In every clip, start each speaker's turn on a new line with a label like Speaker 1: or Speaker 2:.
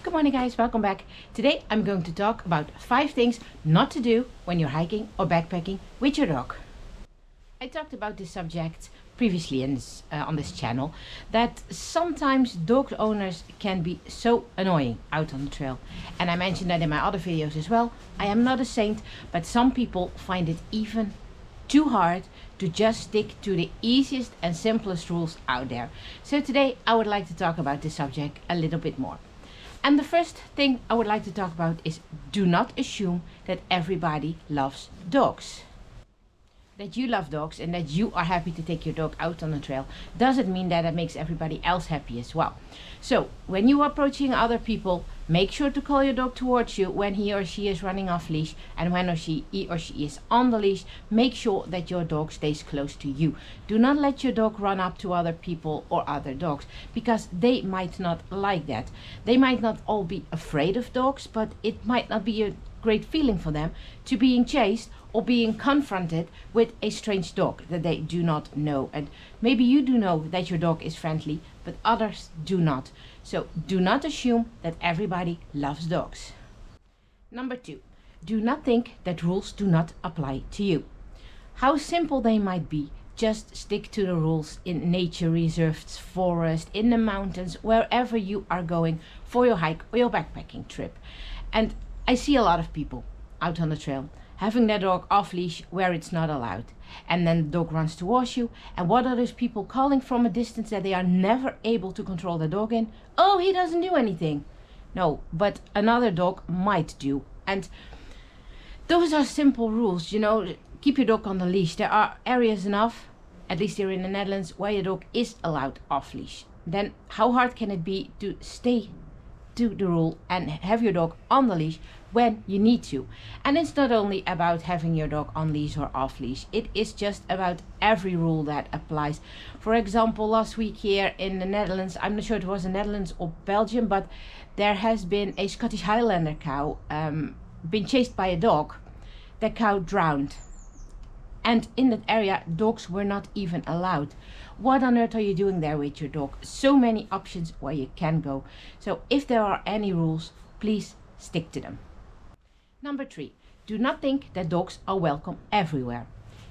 Speaker 1: Good morning guys, welcome back. Today I'm going to talk about 5 things not to do when you're hiking or backpacking with your dog. I talked about this subject previously on this channel, that sometimes dog owners can be so annoying out on the trail. And I mentioned that in my other videos as well. I am not a saint, but some people find it even too hard to just stick to the easiest and simplest rules out there. So today I would like to talk about this subject a little bit more. And the first thing I would like to talk about is do not assume that everybody loves dogs. That you love dogs and that you are happy to take your dog out on the trail doesn't mean that it makes everybody else happy as well. So when you are approaching other people, make sure to call your dog towards you when he or she is running off leash, and when he or she is on the leash, make sure that your dog stays close to you. Do not let your dog run up to other people or other dogs, because they might not like that. They might not all be afraid of dogs, but it might not be a great feeling for them to being chased or being confronted with a strange dog that they do not know. And maybe you do know that your dog is friendly, but others do not. So do not assume that everybody loves dogs. Number 2, do not think that rules do not apply to you. How simple they might be, just stick to the rules in nature reserves, forest, in the mountains, wherever you are going for your hike or your backpacking trip. And I see a lot of people out on the trail having their dog off leash where it's not allowed, and then the dog runs towards you, and what are those people calling from a distance that they are never able to control the dog in? Oh, he doesn't do anything. No, but another dog might do. And those are simple rules, you know. Keep your dog on the leash. There are areas enough, at least here in the Netherlands, where your dog is allowed off leash. Then how hard can it be to stay to the rule and have your dog on the leash when you need to? And it's not only about having your dog on leash or off leash, it is just about every rule that applies. For example, last week here in the Netherlands, I'm not sure it was the Netherlands or Belgium, but there has been a Scottish Highlander cow been chased by a dog. The cow drowned, and in that area dogs were not even allowed. What on earth are you doing there with your dog? So many options where you can go. So if there are any rules, please stick to them. Number 3, do not think that dogs are welcome everywhere.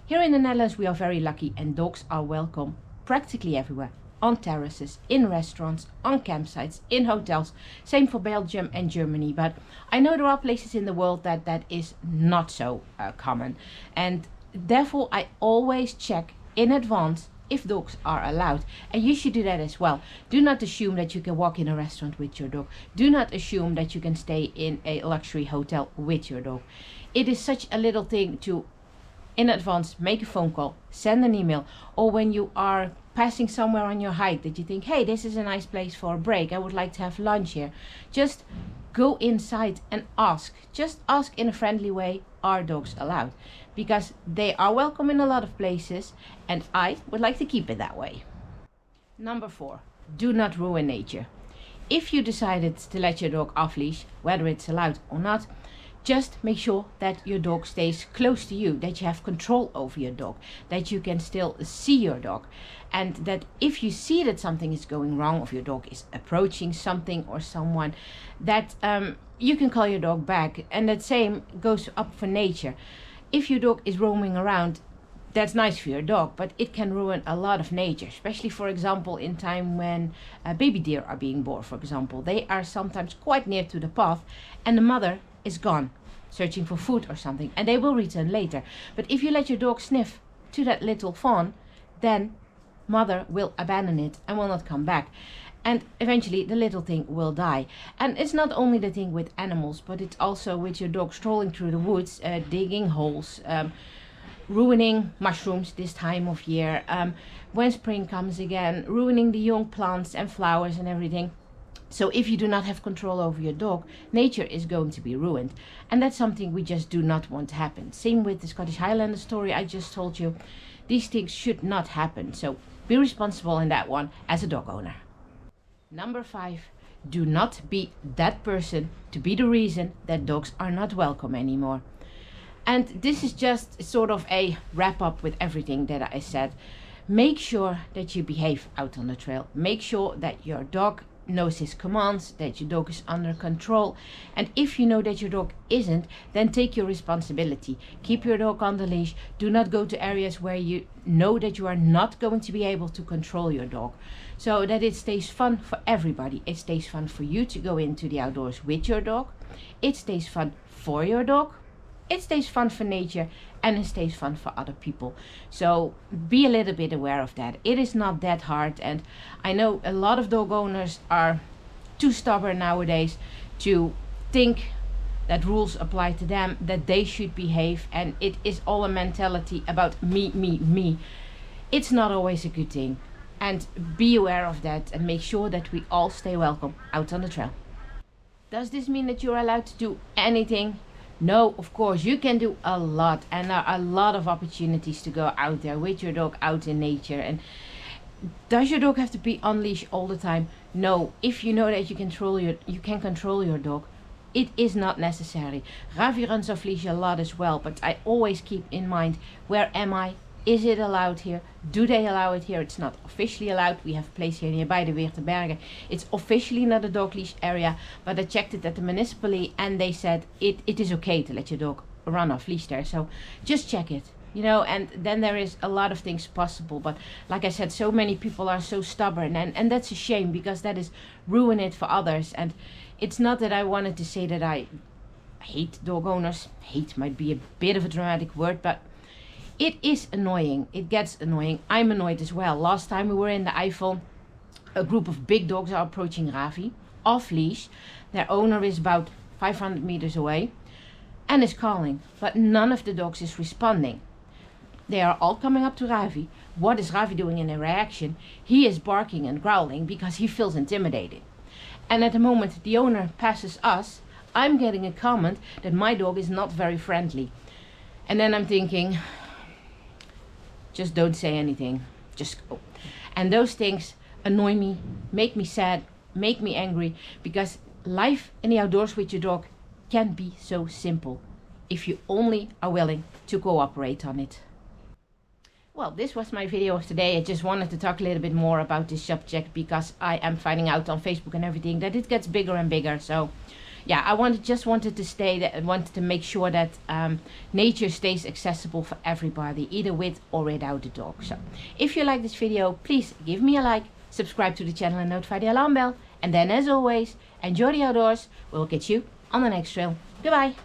Speaker 1: Here in the Netherlands we are very lucky, and dogs are welcome practically everywhere. On terraces, in restaurants, on campsites, in hotels. Same for Belgium and Germany, but I know there are places in the world that is not so common. And therefore I always check in advance if dogs are allowed, and you should do that as well. Do not assume that you can walk in a restaurant with your dog. Do not assume that you can stay in a luxury hotel with your dog. It is such a little thing to in advance make a phone call, send an email, or when you are passing somewhere on your hike that you think, hey, this is a nice place for a break, I would like to have lunch here. Just go inside and ask. Just ask in a friendly way, are dogs allowed? Because they are welcome in a lot of places, and I would like to keep it that way. Number 4, do not ruin nature. If you decided to let your dog off leash, whether it's allowed or not, just make sure that your dog stays close to you, that you have control over your dog, that you can still see your dog, and that if you see that something is going wrong, if your dog is approaching something or someone, that you can call your dog back. And that same goes up for nature. If your dog is roaming around, that's nice for your dog, but it can ruin a lot of nature, especially for example in time when baby deer are being born, for example. They are sometimes quite near to the path and the mother is gone searching for food or something, and they will return later. But if you let your dog sniff to that little fawn, then mother will abandon it and will not come back, and eventually the little thing will die. And it's not only the thing with animals, but it's also with your dog strolling through the woods, digging holes, ruining mushrooms this time of year, when spring comes again, ruining the young plants and flowers and everything. So if you do not have control over your dog, nature is going to be ruined. And that's something we just do not want to happen. Same with the Scottish Highlander story I just told you. These things should not happen. So be responsible in that one as a dog owner. Number 5, do not be that person to be the reason that dogs are not welcome anymore. And this is just sort of a wrap up with everything that I said. Make sure that you behave out on the trail. Make sure that your dog knows his commands, that your dog is under control. And if you know that your dog isn't, then take your responsibility. Keep your dog on the leash. Do not go to areas where you know that you are not going to be able to control your dog, so that it stays fun for everybody. It stays fun for you to go into the outdoors with your dog. It stays fun for your dog. It stays fun for nature, and it stays fun for other people. So be a little bit aware of that. It is not that hard, and I know a lot of dog owners are too stubborn nowadays to think that rules apply to them, that they should behave, and it is all a mentality about me, me, me. It's not always a good thing, and be aware of that and make sure that we all stay welcome out on the trail. Does this mean that you're allowed to do anything? No, of course, you can do a lot, and there are a lot of opportunities to go out there with your dog out in nature. And does your dog have to be on leash all the time? No, if you know that you can control your dog, it is not necessary. Ravi runs off leash a lot as well, but I always keep in mind, where am I? Is it allowed here? Do they allow it here? It's not officially allowed. We have a place here nearby, the Weerterbergen. It's officially not a dog leash area, but I checked it at the municipality and they said it is okay to let your dog run off leash there. So just check it, you know, and then there is a lot of things possible. But like I said, so many people are so stubborn, and that's a shame, because that is ruin it for others. And it's not that I wanted to say that I hate dog owners. Hate might be a bit of a dramatic word, but it is annoying. It gets annoying. I'm annoyed as well. Last time we were in the Eifel, a group of big dogs are approaching Ravi off leash. Their owner is about 500 meters away and is calling, but none of the dogs is responding. They are all coming up to Ravi. What is Ravi doing in a reaction? He is barking and growling because he feels intimidated. And at the moment the owner passes us, I'm getting a comment that my dog is not very friendly. And then I'm thinking, just don't say anything, just go. And those things annoy me, make me sad, make me angry, because life in the outdoors with your dog can be so simple if you only are willing to cooperate on it. Well, this was my video of today. I just wanted to talk a little bit more about this subject, because I am finding out on Facebook and everything that it gets bigger and bigger. So yeah, I wanted to make sure that nature stays accessible for everybody, either with or without a dog. So if you like this video, please give me a like, subscribe to the channel and notify the alarm bell. And then, as always, enjoy the outdoors. We'll catch you on the next trail. Goodbye.